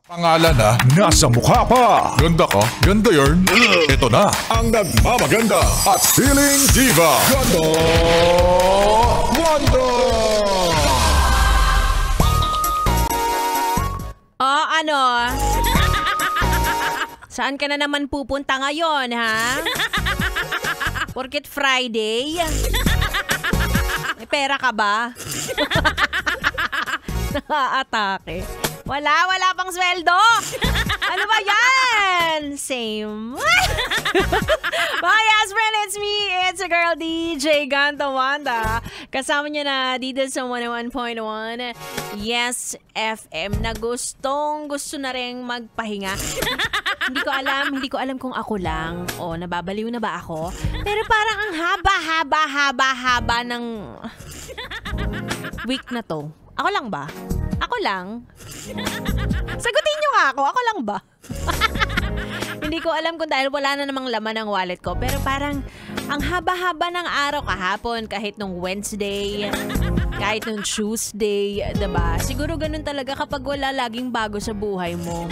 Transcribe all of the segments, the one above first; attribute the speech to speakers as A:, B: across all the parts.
A: Pangalan na, nasa mukha pa. Ganda ka, ganda yarn. Ito na, ang nagmamaganda at feeling diva. Ganda Wanda!
B: Oh, ano? Saan ka na naman pupunta ngayon, ha? Porket Friday? May pera ka ba? Nakaatake. Wala pang sweldo. Ano ba yan? Same. Bye, Aspen. It's me. It's a girl, DJ Ganda Wanda. Kasama niya na dito sa 101.1 Yes FM na gusto na rin magpahinga. Hindi ko alam kung ako lang o nababaliw na ba ako. Pero parang ang haba ng week na to. Ako lang ba? Ako lang? Sagutin niyo nga ako. Ako lang ba? Hindi ko alam kung dahil wala na namang laman ng wallet ko. Pero parang ang haba-haba ng araw kahapon. Kahit nung Wednesday, kahit nung Tuesday, diba? Siguro ganun talaga kapag wala laging bago sa buhay mo.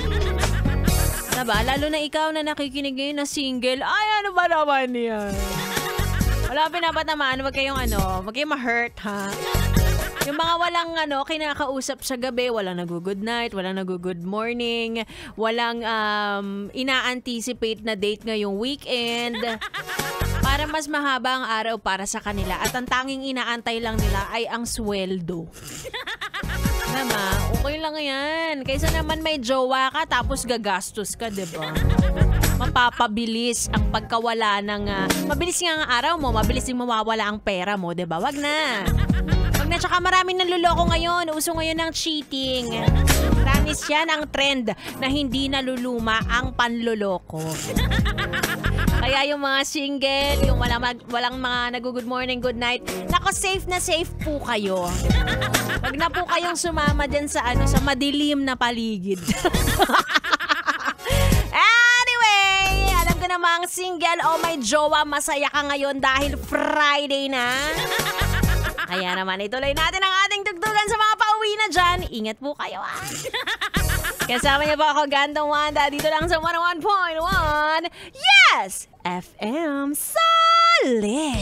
B: Diba? Lalo na ikaw na nakikinig ngayon na single. Ay, ano ba naman yan? Wala pinapat naman. Huwag kayong ma-hurt, ha? Yung mga walang kinakausap sa gabi, walang nag-good night, walang nag-good morning, walang ina-anticipate na date ngayong weekend. Para mas mahaba ang araw para sa kanila at ang tanging inaantay lang nila ay ang sweldo. Diba? Okay lang yan. Kaysa naman may jowa ka tapos gagastos ka, diba? Mapapabilis ang pagkawala ng... mabilis nga ang araw mo, mabilis din mawawala ang pera mo, diba? Wag na. Tsaka maraming nanluloko ngayon. Uso ngayon ng cheating. Promise yan ang trend na hindi naluluma ang panloloko. Kaya yung mga single, yung walang mga nag-good morning, good night, nako, safe na safe po kayo. Wag na po kayong sumama dyan sa madilim na paligid. Anyway, alam ko namang single o may jowa, masaya ka ngayon dahil Friday na. Kaya naman, ituloy natin ang ating tugtugan sa mga pauwi na dyan. Ingat po kayo, ah. Kasama niyo po ako, Gandang Wanda, dito lang sa 101.1 Yes! FM Solid!